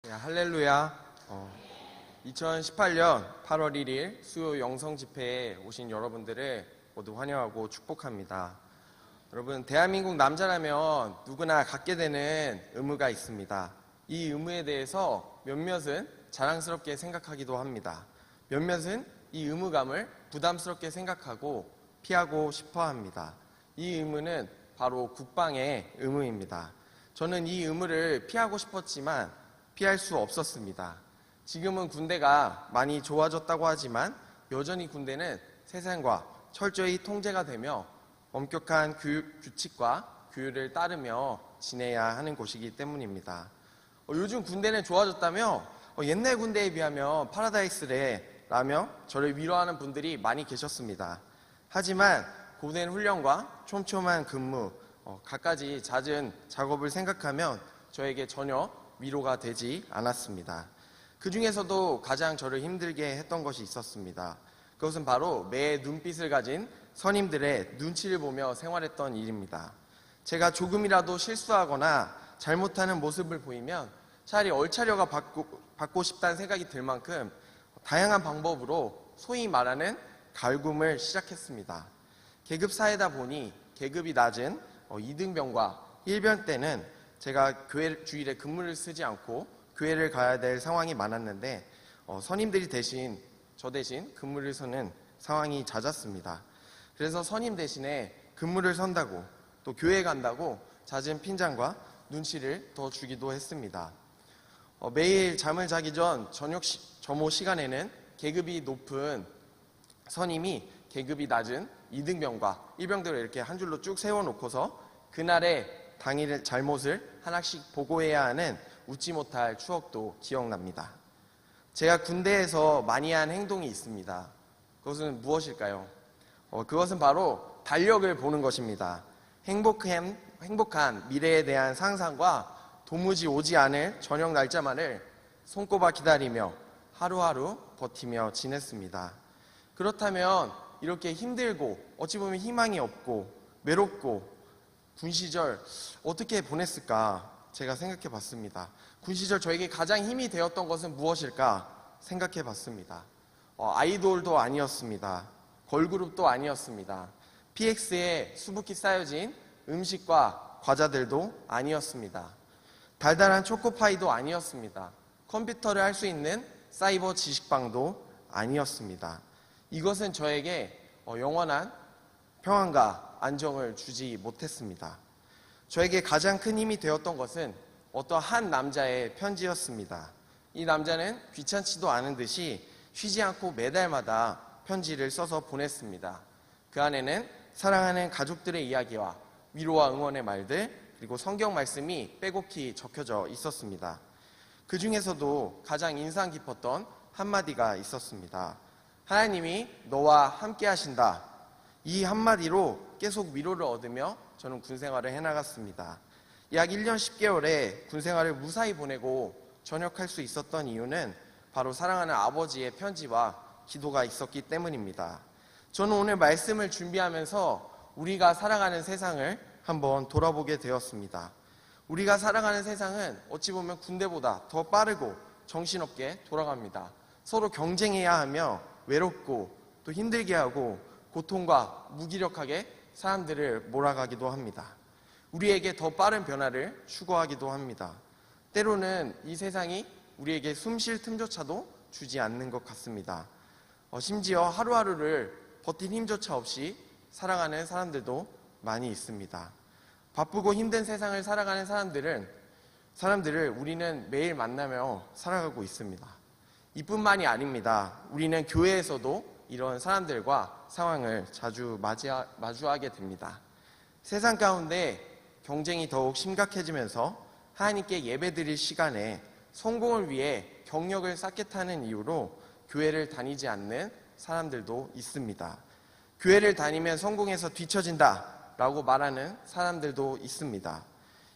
네, 할렐루야. 2018년 8월 1일 수요 영성 집회에 오신 여러분들을 모두 환영하고 축복합니다. 여러분, 대한민국 남자라면 누구나 갖게 되는 의무가 있습니다. 이 의무에 대해서 몇몇은 자랑스럽게 생각하기도 합니다. 몇몇은 이 의무감을 부담스럽게 생각하고 피하고 싶어 합니다. 이 의무는 바로 국방의 의무입니다. 저는 이 의무를 피하고 싶었지만 피할 수 없었습니다. 지금은 군대가 많이 좋아졌다고 하지만 여전히 군대는 세상과 철저히 통제가 되며 엄격한 교육 규칙과 규율을 따르며 지내야 하는 곳이기 때문입니다. 요즘 군대는 좋아졌다며 옛날 군대에 비하면 파라다이스래 라며 저를 위로하는 분들이 많이 계셨습니다. 하지만 고된 훈련과 촘촘한 근무, 갖가지 잦은 작업을 생각하면 저에게 전혀 위로가 되지 않았습니다. 그 중에서도 가장 저를 힘들게 했던 것이 있었습니다. 그것은 바로 매의 눈빛을 가진 선임들의 눈치를 보며 생활했던 일입니다. 제가 조금이라도 실수하거나 잘못하는 모습을 보이면 차라리 얼차려가 받고 싶다는 생각이 들 만큼 다양한 방법으로 소위 말하는 갈굼을 시작했습니다. 계급 사회다 보니 계급이 낮은 2등병과 1병 때는 제가 교회 주일에 근무를 쓰지 않고 교회를 가야 될 상황이 많았는데 선임들이 저 대신 근무를 서는 상황이 잦았습니다. 그래서 선임 대신에 근무를 선다고 또 교회 간다고 잦은 핀잔과 눈치를 더 주기도 했습니다. 매일 잠을 자기 전 저녁 점호 시간에는 계급이 높은 선임이 계급이 낮은 2등병과 1병들을 이렇게 한 줄로 쭉 세워놓고서 그날의 당일의 잘못을 하나씩 보고해야 하는 웃지 못할 추억도 기억납니다. 제가 군대에서 많이 한 행동이 있습니다. 그것은 무엇일까요? 그것은 바로 달력을 보는 것입니다. 행복한 미래에 대한 상상과 도무지 오지 않을 저녁 날짜만을 손꼽아 기다리며 하루하루 버티며 지냈습니다. 그렇다면 이렇게 힘들고 어찌 보면 희망이 없고 외롭고 군 시절 어떻게 보냈을까 제가 생각해 봤습니다. 군 시절 저에게 가장 힘이 되었던 것은 무엇일까 생각해 봤습니다. 아이돌도 아니었습니다. 걸그룹도 아니었습니다. PX에 수북히 쌓여진 음식과 과자들도 아니었습니다. 달달한 초코파이도 아니었습니다. 컴퓨터를 할 수 있는 사이버 지식방도 아니었습니다. 이것은 저에게 영원한 평안과 안정을 주지 못했습니다. 저에게 가장 큰 힘이 되었던 것은 어떤 한 남자의 편지였습니다. 이 남자는 귀찮지도 않은 듯이 쉬지 않고 매달마다 편지를 써서 보냈습니다. 그 안에는 사랑하는 가족들의 이야기와 위로와 응원의 말들 그리고 성경 말씀이 빼곡히 적혀져 있었습니다. 그 중에서도 가장 인상 깊었던 한마디가 있었습니다. 하나님이 너와 함께 하신다. 이 한마디로 계속 위로를 얻으며 저는 군생활을 해나갔습니다. 약 1년 10개월의 군생활을 무사히 보내고 전역할 수 있었던 이유는 바로 사랑하는 아버지의 편지와 기도가 있었기 때문입니다. 저는 오늘 말씀을 준비하면서 우리가 살아가는 세상을 한번 돌아보게 되었습니다. 우리가 살아가는 세상은 어찌 보면 군대보다 더 빠르고 정신없게 돌아갑니다. 서로 경쟁해야 하며 외롭고 또 힘들게 하고 고통과 무기력하게 사람들을 몰아가기도 합니다. 우리에게 더 빠른 변화를 추구하기도 합니다. 때로는 이 세상이 우리에게 숨 쉴 틈조차도 주지 않는 것 같습니다. 심지어 하루하루를 버틸 힘조차 없이 살아가는 사람들도 많이 있습니다. 바쁘고 힘든 세상을 살아가는 사람들을 우리는 매일 만나며 살아가고 있습니다. 이뿐만이 아닙니다. 우리는 교회에서도 이런 사람들과 상황을 자주 마주하게 됩니다. 세상 가운데 경쟁이 더욱 심각해지면서 하나님께 예배드릴 시간에 성공을 위해 경력을 쌓겠다는 이유로 교회를 다니지 않는 사람들도 있습니다. 교회를 다니면 성공해서 뒤처진다 라고 말하는 사람들도 있습니다.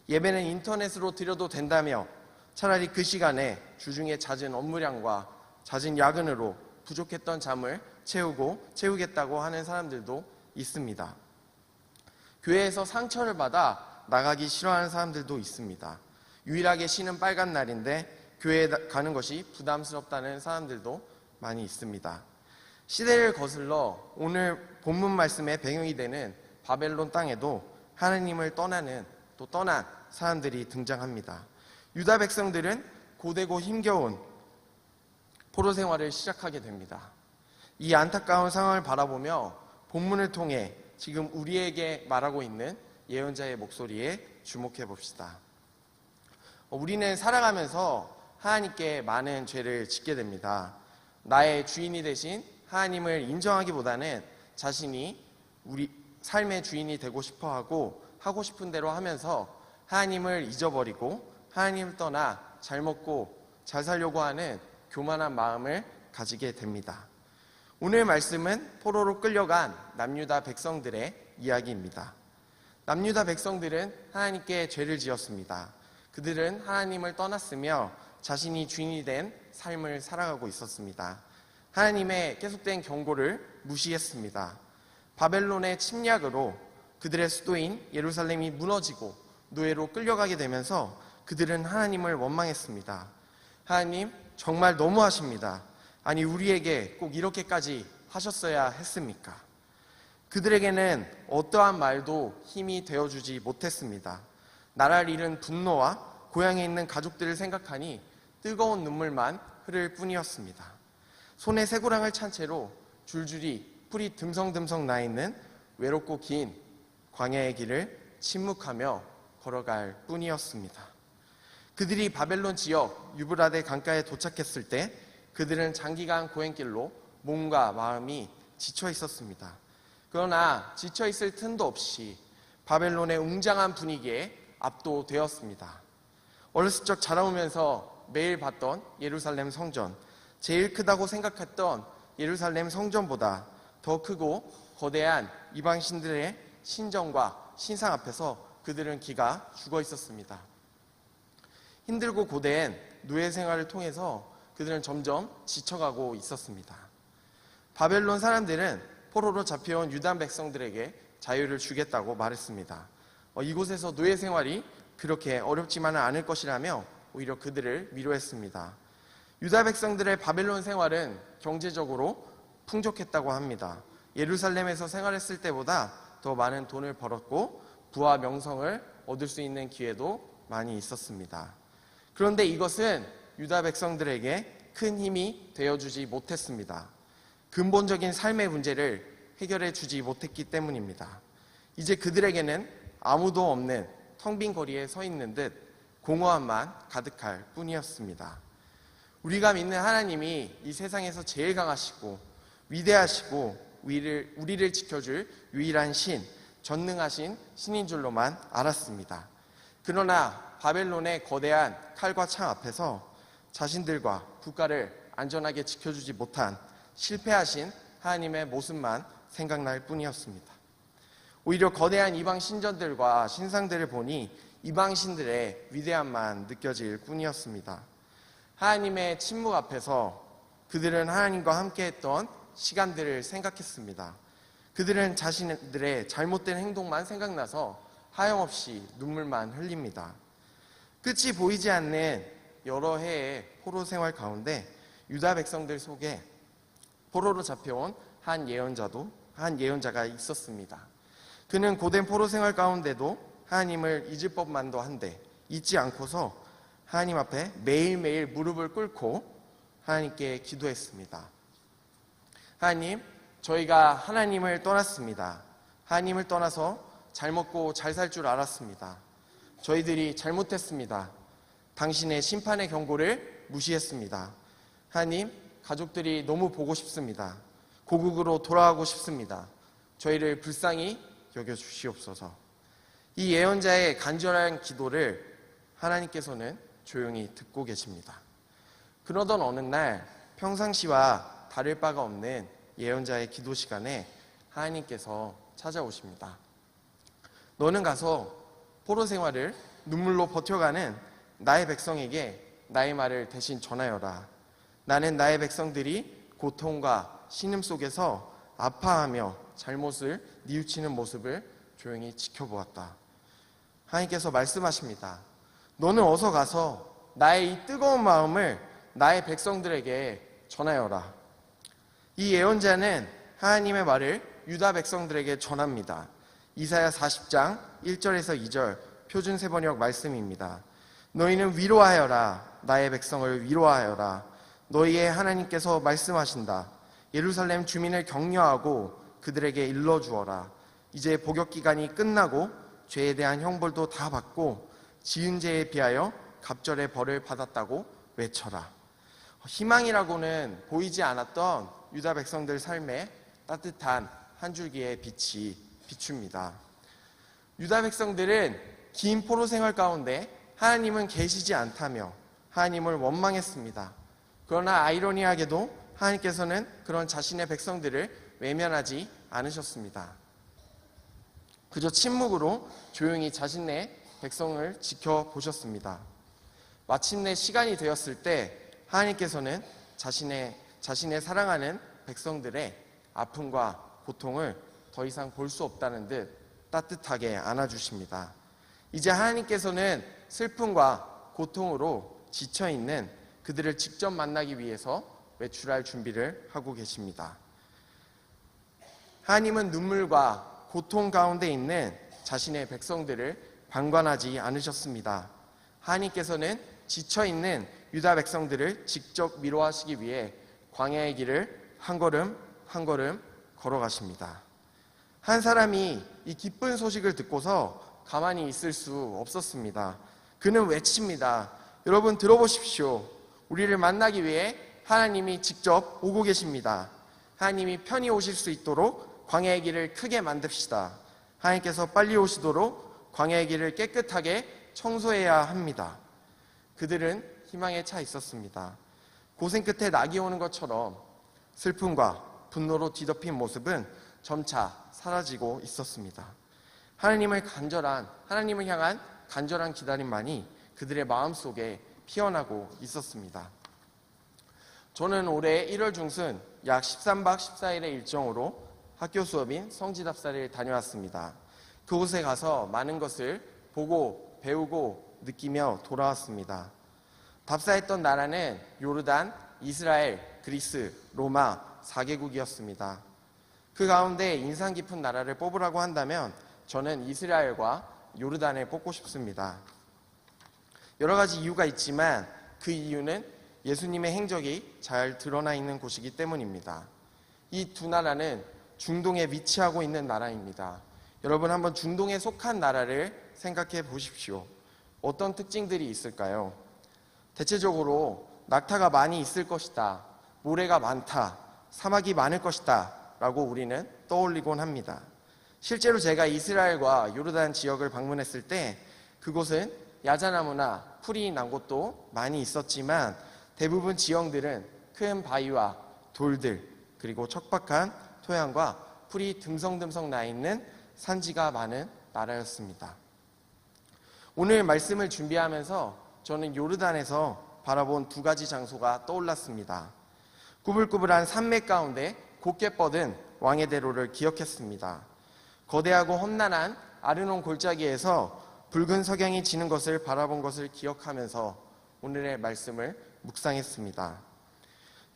예배는 인터넷으로 드려도 된다며 차라리 그 시간에 주중에 잦은 업무량과 잦은 야근으로 부족했던 잠을 채우겠다고 하는 사람들도 있습니다. 교회에서 상처를 받아 나가기 싫어하는 사람들도 있습니다. 유일하게 쉬는 빨간 날인데 교회에 가는 것이 부담스럽다는 사람들도 많이 있습니다. 시대를 거슬러 오늘 본문 말씀의 배경이 되는 바벨론 땅에도 하나님을 떠난 사람들이 등장합니다. 유다 백성들은 고되고 힘겨운 포로 생활을 시작하게 됩니다. 이 안타까운 상황을 바라보며 본문을 통해 지금 우리에게 말하고 있는 예언자의 목소리에 주목해 봅시다. 우리는 살아가면서 하나님께 많은 죄를 짓게 됩니다. 나의 주인이 되신 하나님을 인정하기보다는 자신이 우리 삶의 주인이 되고 싶어하고 하고 싶은 대로 하면서 하나님을 잊어버리고 하나님을 떠나 잘 먹고 잘 살려고 하는 교만한 마음을 가지게 됩니다. 오늘 말씀은 포로로 끌려간 남유다 백성들의 이야기입니다. 남유다 백성들은 하나님께 죄를 지었습니다. 그들은 하나님을 떠났으며 자신이 주인이 된 삶을 살아가고 있었습니다. 하나님의 계속된 경고를 무시했습니다. 바벨론의 침략으로 그들의 수도인 예루살렘이 무너지고 노예로 끌려가게 되면서 그들은 하나님을 원망했습니다. 하나님, 정말 너무하십니다. 아니, 우리에게 꼭 이렇게까지 하셨어야 했습니까? 그들에게는 어떠한 말도 힘이 되어주지 못했습니다. 나라를 잃은 분노와 고향에 있는 가족들을 생각하니 뜨거운 눈물만 흐를 뿐이었습니다. 손에 쇠고랑을 찬 채로 줄줄이 풀이 듬성듬성 나 있는 외롭고 긴 광야의 길을 침묵하며 걸어갈 뿐이었습니다. 그들이 바벨론 지역 유브라데 강가에 도착했을 때 그들은 장기간 고행길로 몸과 마음이 지쳐 있었습니다. 그러나 지쳐 있을 틈도 없이 바벨론의 웅장한 분위기에 압도되었습니다. 어렸을 적 자라오면서 매일 봤던 예루살렘 성전, 제일 크다고 생각했던 예루살렘 성전보다 더 크고 거대한 이방신들의 신전과 신상 앞에서 그들은 기가 죽어 있었습니다. 힘들고 고된 노예 생활을 통해서 그들은 점점 지쳐가고 있었습니다. 바벨론 사람들은 포로로 잡혀온 유다 백성들에게 자유를 주겠다고 말했습니다. 이곳에서 노예 생활이 그렇게 어렵지만은 않을 것이라며 오히려 그들을 위로했습니다. 유다 백성들의 바벨론 생활은 경제적으로 풍족했다고 합니다. 예루살렘에서 생활했을 때보다 더 많은 돈을 벌었고 부와 명성을 얻을 수 있는 기회도 많이 있었습니다. 그런데 이것은 유다 백성들에게 큰 힘이 되어주지 못했습니다. 근본적인 삶의 문제를 해결해 주지 못했기 때문입니다. 이제 그들에게는 아무도 없는 텅 빈 거리에 서 있는 듯 공허함만 가득할 뿐이었습니다. 우리가 믿는 하나님이 이 세상에서 제일 강하시고 위대하시고 우리를 지켜줄 유일한 신, 전능하신 신인 줄로만 알았습니다. 그러나 바벨론의 거대한 칼과 창 앞에서 자신들과 국가를 안전하게 지켜주지 못한 실패하신 하나님의 모습만 생각날 뿐이었습니다. 오히려 거대한 이방 신전들과 신상들을 보니 이방 신들의 위대함만 느껴질 뿐이었습니다. 하나님의 침묵 앞에서 그들은 하나님과 함께했던 시간들을 생각했습니다. 그들은 자신들의 잘못된 행동만 생각나서 하염없이 눈물만 흘립니다. 끝이 보이지 않는 여러 해의 포로 생활 가운데 유다 백성들 속에 포로로 잡혀온 한 예언자가 있었습니다. 그는 고된 포로 생활 가운데도 하나님을 잊을 법만도 한데 잊지 않고서 하나님 앞에 매일매일 무릎을 꿇고 하나님께 기도했습니다. 하나님, 저희가 하나님을 떠났습니다. 하나님을 떠나서 잘 먹고 잘 살 줄 알았습니다. 저희들이 잘못했습니다. 당신의 심판의 경고를 무시했습니다. 하나님, 가족들이 너무 보고 싶습니다. 고국으로 돌아가고 싶습니다. 저희를 불쌍히 여겨주시옵소서. 이 예언자의 간절한 기도를 하나님께서는 조용히 듣고 계십니다. 그러던 어느 날 평상시와 다를 바가 없는 예언자의 기도 시간에 하나님께서 찾아오십니다. 너는 가서 포로 생활을 눈물로 버텨가는 나의 백성에게 나의 말을 대신 전하여라. 나는 나의 백성들이 고통과 신음 속에서 아파하며 잘못을 뉘우치는 모습을 조용히 지켜보았다. 하나님께서 말씀하십니다. 너는 어서 가서 나의 이 뜨거운 마음을 나의 백성들에게 전하여라. 이 예언자는 하나님의 말을 유다 백성들에게 전합니다. 이사야 40장 1절에서 2절 표준 세번역 말씀입니다. 너희는 위로하여라. 나의 백성을 위로하여라. 너희의 하나님께서 말씀하신다. 예루살렘 주민을 격려하고 그들에게 일러주어라. 이제 복역 기간이 끝나고 죄에 대한 형벌도 다 받고 지은 죄에 비하여 갑절의 벌을 받았다고 외쳐라. 희망이라고는 보이지 않았던 유다 백성들 삶에 따뜻한 한 줄기의 빛이 비춥니다. 유다 백성들은 긴 포로 생활 가운데 하나님은 계시지 않다며 하나님을 원망했습니다. 그러나 아이러니하게도 하나님께서는 그런 자신의 백성들을 외면하지 않으셨습니다. 그저 침묵으로 조용히 자신의 백성을 지켜보셨습니다. 마침내 시간이 되었을 때 하나님께서는 자신의 사랑하는 백성들의 아픔과 고통을 더 이상 볼 수 없다는 듯 따뜻하게 안아주십니다. 이제 하나님께서는 슬픔과 고통으로 지쳐있는 그들을 직접 만나기 위해서 외출할 준비를 하고 계십니다. 하나님은 눈물과 고통 가운데 있는 자신의 백성들을 방관하지 않으셨습니다. 하나님께서는 지쳐있는 유다 백성들을 직접 위로하시기 위해 광야의 길을 한 걸음 한 걸음 걸어가십니다. 한 사람이 이 기쁜 소식을 듣고서 가만히 있을 수 없었습니다. 그는 외칩니다. 여러분 들어보십시오. 우리를 만나기 위해 하나님이 직접 오고 계십니다. 하나님이 편히 오실 수 있도록 광야의 길을 크게 만듭시다. 하나님께서 빨리 오시도록 광야의 길을 깨끗하게 청소해야 합니다. 그들은 희망에 차 있었습니다. 고생 끝에 낙이 오는 것처럼 슬픔과 분노로 뒤덮인 모습은 점차 사라지고 있었습니다. 하나님을 향한 간절한 기다림만이 그들의 마음속에 피어나고 있었습니다. 저는 올해 1월 중순 약 13박 14일의 일정으로 학교 수업인 성지답사를 다녀왔습니다. 그곳에 가서 많은 것을 보고 배우고 느끼며 돌아왔습니다. 답사했던 나라는 요르단, 이스라엘, 그리스, 로마 4개국이었습니다. 그 가운데 인상 깊은 나라를 뽑으라고 한다면 저는 이스라엘과 요르단을 뽑고 싶습니다. 여러 가지 이유가 있지만 그 이유는 예수님의 행적이 잘 드러나 있는 곳이기 때문입니다. 이 두 나라는 중동에 위치하고 있는 나라입니다. 여러분 한번 중동에 속한 나라를 생각해 보십시오. 어떤 특징들이 있을까요? 대체적으로 낙타가 많이 있을 것이다, 모래가 많다, 사막이 많을 것이다 라고 우리는 떠올리곤 합니다. 실제로 제가 이스라엘과 요르단 지역을 방문했을 때 그곳은 야자나무나 풀이 난 곳도 많이 있었지만 대부분 지형들은 큰 바위와 돌들 그리고 척박한 토양과 풀이 듬성듬성 나 있는 산지가 많은 나라였습니다. 오늘 말씀을 준비하면서 저는 요르단에서 바라본 두 가지 장소가 떠올랐습니다. 꾸불꾸불한 산맥 가운데 곧게 뻗은 왕의 대로를 기억했습니다. 거대하고 험난한 아르논 골짜기에서 붉은 석양이 지는 것을 바라본 것을 기억하면서 오늘의 말씀을 묵상했습니다.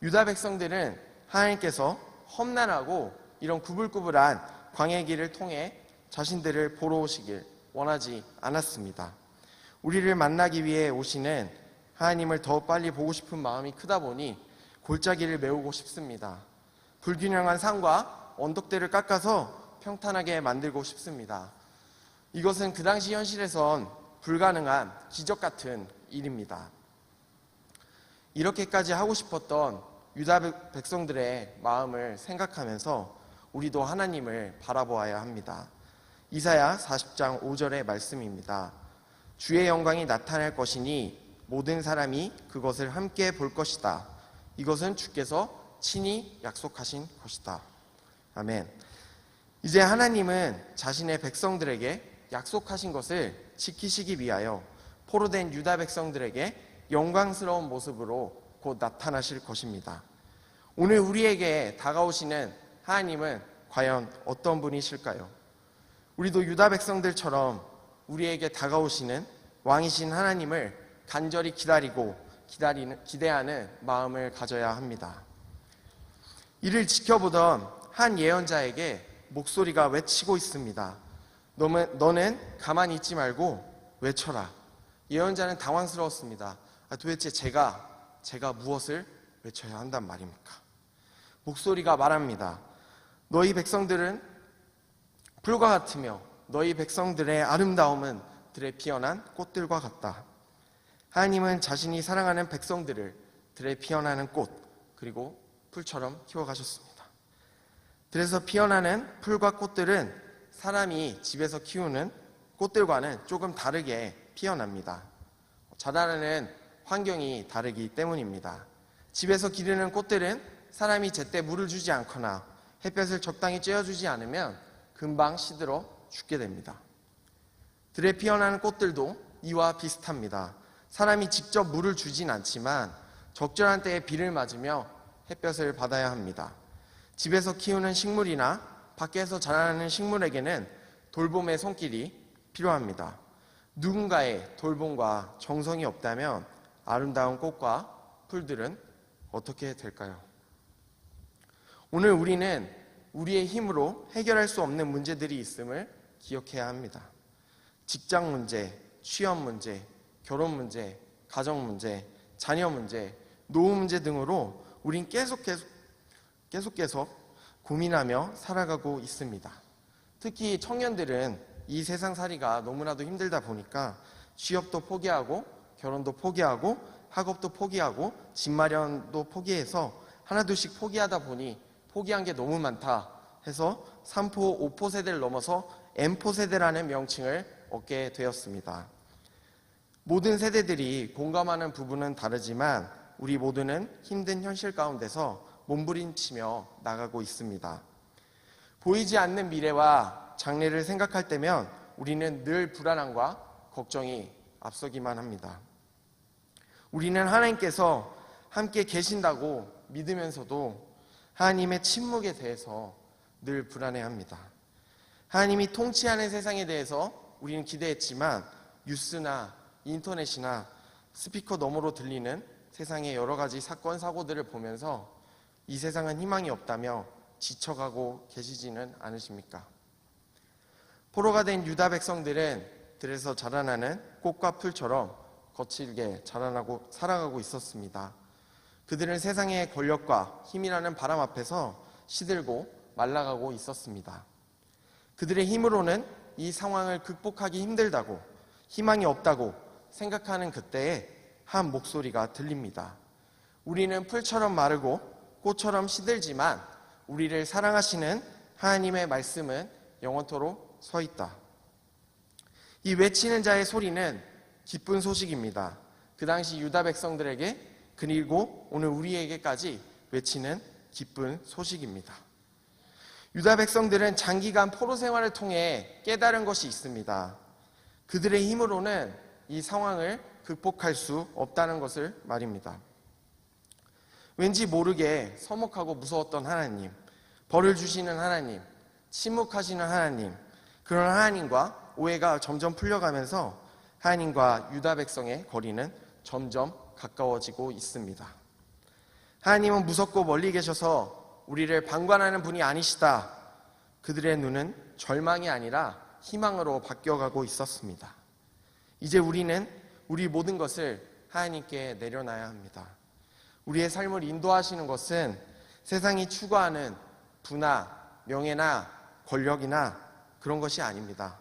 유다 백성들은 하나님께서 험난하고 이런 구불구불한 광야의 길을 통해 자신들을 보러 오시길 원하지 않았습니다. 우리를 만나기 위해 오시는 하나님을 더 빨리 보고 싶은 마음이 크다 보니 골짜기를 메우고 싶습니다. 불균형한 산과 언덕들을 깎아서 평탄하게 만들고 싶습니다. 이것은 그 당시 현실에선 불가능한 기적 같은 일입니다. 이렇게까지 하고 싶었던 유다 백성들의 마음을 생각하면서 우리도 하나님을 바라보아야 합니다. 이사야 40장 5절의 말씀입니다. 주의 영광이 나타날 것이니 모든 사람이 그것을 함께 볼 것이다. 이것은 주께서 친히 약속하신 것이다. 아멘. 이제 하나님은 자신의 백성들에게 약속하신 것을 지키시기 위하여 포로된 유다 백성들에게 영광스러운 모습으로 곧 나타나실 것입니다. 오늘 우리에게 다가오시는 하나님은 과연 어떤 분이실까요? 우리도 유다 백성들처럼 우리에게 다가오시는 왕이신 하나님을 간절히 기대하는 마음을 가져야 합니다. 이를 지켜보던 한 예언자에게 목소리가 외치고 있습니다. 너는 가만히 있지 말고 외쳐라. 예언자는 당황스러웠습니다. 도대체 제가 무엇을 외쳐야 한단 말입니까? 목소리가 말합니다. 너희 백성들은 풀과 같으며 너희 백성들의 아름다움은 들에 피어난 꽃들과 같다. 하나님은 자신이 사랑하는 백성들을 들에 피어나는 꽃 그리고 풀처럼 키워가셨습니다. 들에서 피어나는 풀과 꽃들은 사람이 집에서 키우는 꽃들과는 조금 다르게 피어납니다. 자라나는 환경이 다르기 때문입니다. 집에서 기르는 꽃들은 사람이 제때 물을 주지 않거나 햇볕을 적당히 쬐어주지 않으면 금방 시들어 죽게 됩니다. 들에 피어나는 꽃들도 이와 비슷합니다. 사람이 직접 물을 주진 않지만 적절한 때에 비를 맞으며 햇볕을 받아야 합니다. 집에서 키우는 식물이나 밖에서 자라나는 식물에게는 돌봄의 손길이 필요합니다. 누군가의 돌봄과 정성이 없다면 아름다운 꽃과 풀들은 어떻게 될까요? 오늘 우리는 우리의 힘으로 해결할 수 없는 문제들이 있음을 기억해야 합니다. 직장 문제, 취업 문제, 결혼 문제, 가정 문제, 자녀 문제, 노후 문제 등으로 우린 계속해서 고민하며 살아가고 있습니다. 특히 청년들은 이 세상살이가 너무나도 힘들다 보니까 취업도 포기하고 결혼도 포기하고 학업도 포기하고 집 마련도 포기해서 하나둘씩 포기하다 보니 포기한 게 너무 많다 해서 3포, 5포 세대를 넘어서 M포 세대라는 명칭을 얻게 되었습니다. 모든 세대들이 공감하는 부분은 다르지만 우리 모두는 힘든 현실 가운데서 몸부림치며 나가고 있습니다. 보이지 않는 미래와 장래를 생각할 때면 우리는 늘 불안함과 걱정이 앞서기만 합니다. 우리는 하나님께서 함께 계신다고 믿으면서도 하나님의 침묵에 대해서 늘 불안해합니다. 하나님이 통치하는 세상에 대해서 우리는 기대했지만 뉴스나 인터넷이나 스피커 너머로 들리는 세상의 여러 가지 사건, 사고들을 보면서 이 세상은 희망이 없다며 지쳐가고 계시지는 않으십니까? 포로가 된 유다 백성들은 들에서 자라나는 꽃과 풀처럼 거칠게 자라나고 살아가고 있었습니다. 그들은 세상의 권력과 힘이라는 바람 앞에서 시들고 말라가고 있었습니다. 그들의 힘으로는 이 상황을 극복하기 힘들다고, 희망이 없다고 생각하는 그때에 한 목소리가 들립니다. 우리는 풀처럼 마르고 꽃처럼 시들지만 우리를 사랑하시는 하나님의 말씀은 영원토록 서 있다. 이 외치는 자의 소리는 기쁜 소식입니다. 그 당시 유다 백성들에게 그리고 오늘 우리에게까지 외치는 기쁜 소식입니다. 유다 백성들은 장기간 포로 생활을 통해 깨달은 것이 있습니다. 그들의 힘으로는 이 상황을 극복할 수 없다는 것을 말입니다. 왠지 모르게 서먹하고 무서웠던 하나님, 벌을 주시는 하나님, 침묵하시는 하나님, 그런 하나님과 오해가 점점 풀려가면서 하나님과 유다 백성의 거리는 점점 가까워지고 있습니다. 하나님은 무섭고 멀리 계셔서 우리를 방관하는 분이 아니시다. 그들의 눈은 절망이 아니라 희망으로 바뀌어가고 있었습니다. 이제 우리는 우리 모든 것을 하나님께 내려놔야 합니다. 우리의 삶을 인도하시는 것은 세상이 추구하는 부나 명예나 권력이나 그런 것이 아닙니다.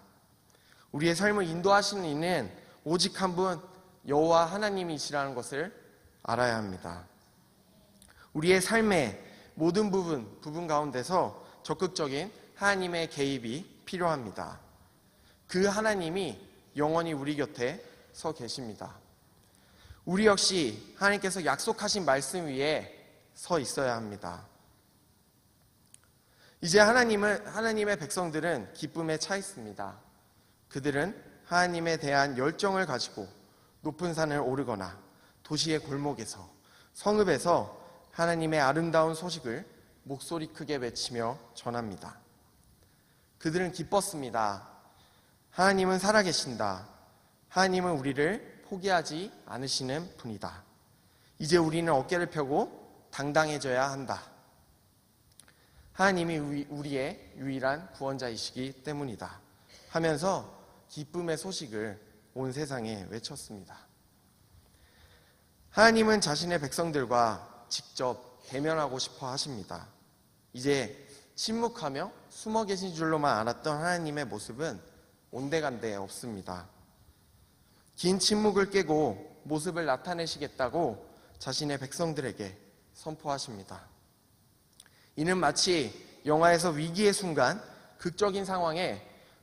우리의 삶을 인도하시는 이는 오직 한 분 여호와 하나님이시라는 것을 알아야 합니다. 우리의 삶의 모든 부분 가운데서 적극적인 하나님의 개입이 필요합니다. 그 하나님이 영원히 우리 곁에 서 계십니다. 우리 역시 하나님께서 약속하신 말씀 위에 서 있어야 합니다. 이제 하나님의 백성들은 기쁨에 차 있습니다. 그들은 하나님에 대한 열정을 가지고 높은 산을 오르거나 도시의 골목에서 성읍에서 하나님의 아름다운 소식을 목소리 크게 외치며 전합니다. 그들은 기뻤습니다. 하나님은 살아계신다. 하나님은 우리를 포기하지 않으시는 분이다. 이제 우리는 어깨를 펴고 당당해져야 한다. 하나님이 우리의 유일한 구원자이시기 때문이다. 하면서 기쁨의 소식을 온 세상에 외쳤습니다. 하나님은 자신의 백성들과 직접 대면하고 싶어 하십니다. 이제 침묵하며 숨어 계신 줄로만 알았던 하나님의 모습은 온데간데 없습니다. 긴 침묵을 깨고 모습을 나타내시겠다고 자신의 백성들에게 선포하십니다. 이는 마치 영화에서 위기의 순간 극적인 상황에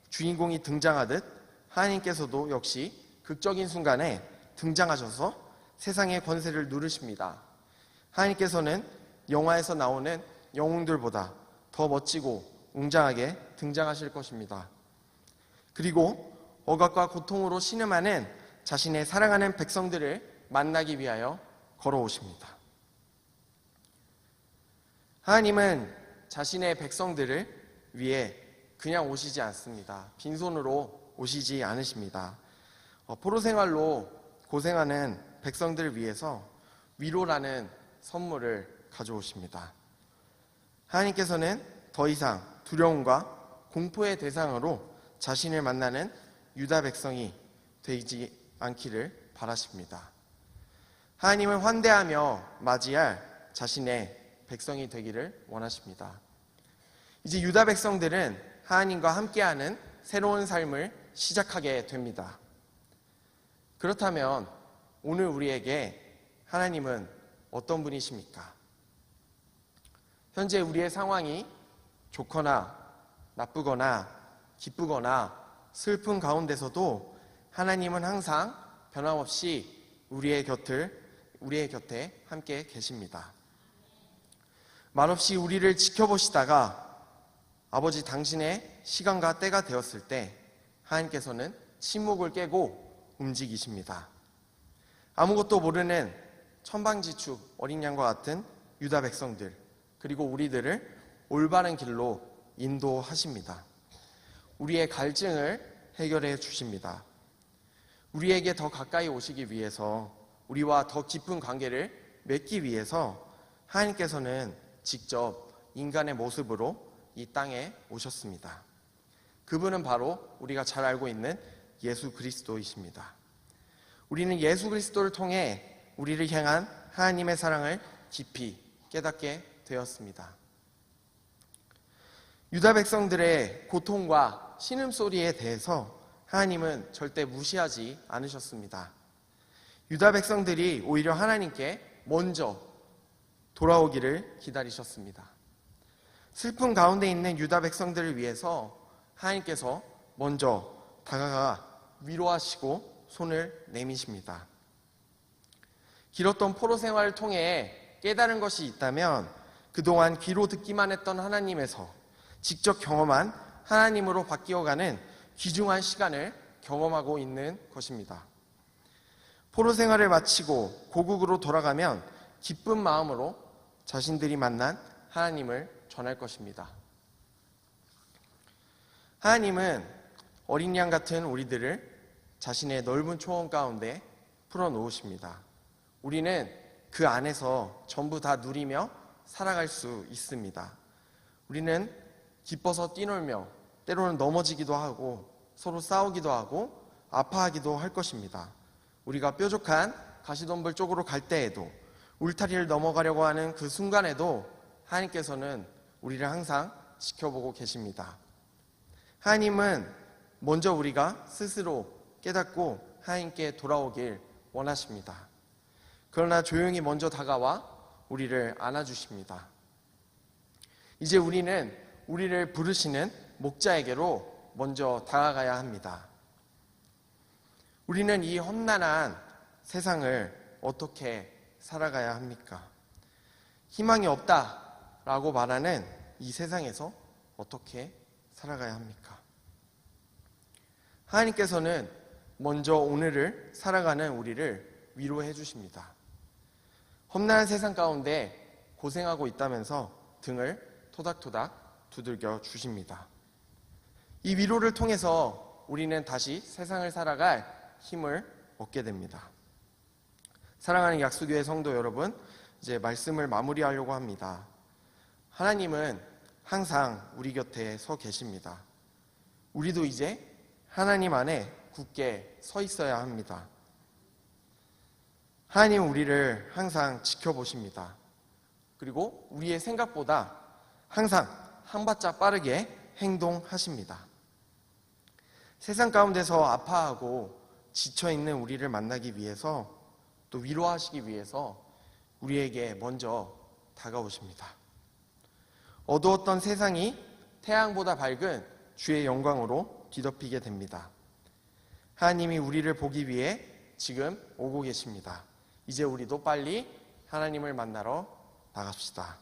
주인공이 등장하듯 하나님께서도 역시 극적인 순간에 등장하셔서 세상의 권세를 누르십니다. 하나님께서는 영화에서 나오는 영웅들보다 더 멋지고 웅장하게 등장하실 것입니다. 그리고 억압과 고통으로 신음하는 자신의 사랑하는 백성들을 만나기 위하여 걸어오십니다. 하나님은 자신의 백성들을 위해 그냥 오시지 않습니다. 빈손으로 오시지 않으십니다. 포로 생활로 고생하는 백성들을 위해서 위로라는 선물을 가져오십니다. 하나님께서는 더 이상 두려움과 공포의 대상으로 자신을 만나는 유다 백성이 되지 않기를 바라십니다. 하나님은 환대하며 맞이할 자신의 백성이 되기를 원하십니다. 이제 유다 백성들은 하나님과 함께하는 새로운 삶을 시작하게 됩니다. 그렇다면 오늘 우리에게 하나님은 어떤 분이십니까? 현재 우리의 상황이 좋거나 나쁘거나 기쁘거나 슬픈 가운데서도 하나님은 항상 변함없이 우리의 곁에 함께 계십니다. 말없이 우리를 지켜보시다가 아버지 당신의 시간과 때가 되었을 때 하나님께서는 침묵을 깨고 움직이십니다. 아무것도 모르는 천방지축 어린 양과 같은 유다 백성들 그리고 우리들을 올바른 길로 인도하십니다. 우리의 갈증을 해결해 주십니다. 우리에게 더 가까이 오시기 위해서 우리와 더 깊은 관계를 맺기 위해서 하나님께서는 직접 인간의 모습으로 이 땅에 오셨습니다. 그분은 바로 우리가 잘 알고 있는 예수 그리스도이십니다. 우리는 예수 그리스도를 통해 우리를 향한 하나님의 사랑을 깊이 깨닫게 되었습니다. 유다 백성들의 고통과 신음소리에 대해서 하나님은 절대 무시하지 않으셨습니다. 유다 백성들이 오히려 하나님께 먼저 돌아오기를 기다리셨습니다. 슬픔 가운데 있는 유다 백성들을 위해서 하나님께서 먼저 다가가 위로하시고 손을 내미십니다. 길었던 포로 생활을 통해 깨달은 것이 있다면 그동안 귀로 듣기만 했던 하나님에서 직접 경험한 하나님으로 바뀌어가는 귀중한 시간을 경험하고 있는 것입니다. 포로 생활을 마치고 고국으로 돌아가면 기쁜 마음으로 자신들이 만난 하나님을 전할 것입니다. 하나님은 어린 양 같은 우리들을 자신의 넓은 초원 가운데 풀어놓으십니다. 우리는 그 안에서 전부 다 누리며 살아갈 수 있습니다. 우리는 기뻐서 뛰놀며 때로는 넘어지기도 하고 서로 싸우기도 하고 아파하기도 할 것입니다. 우리가 뾰족한 가시덤불 쪽으로 갈 때에도 울타리를 넘어가려고 하는 그 순간에도 하나님께서는 우리를 항상 지켜보고 계십니다. 하나님은 먼저 우리가 스스로 깨닫고 하나님께 돌아오길 원하십니다. 그러나 조용히 먼저 다가와 우리를 안아주십니다. 이제 우리는 우리를 부르시는 목자에게로 먼저 다가가야 합니다. 우리는 이 험난한 세상을 어떻게 살아가야 합니까? 희망이 없다라고 말하는 이 세상에서 어떻게 살아가야 합니까? 하나님께서는 먼저 오늘을 살아가는 우리를 위로해 주십니다. 험난한 세상 가운데 고생하고 있다면서 등을 토닥토닥 두들겨 주십니다. 이 위로를 통해서 우리는 다시 세상을 살아갈 힘을 얻게 됩니다. 사랑하는 약수교회 성도 여러분, 이제 말씀을 마무리하려고 합니다. 하나님은 항상 우리 곁에 서 계십니다. 우리도 이제 하나님 안에 굳게 서 있어야 합니다. 하나님은 우리를 항상 지켜보십니다. 그리고 우리의 생각보다 항상 한 발짝 빠르게 행동하십니다. 세상 가운데서 아파하고 지쳐있는 우리를 만나기 위해서, 또 위로하시기 위해서 우리에게 먼저 다가오십니다. 어두웠던 세상이 태양보다 밝은 주의 영광으로 뒤덮이게 됩니다. 하나님이 우리를 보기 위해 지금 오고 계십니다. 이제 우리도 빨리 하나님을 만나러 나갑시다.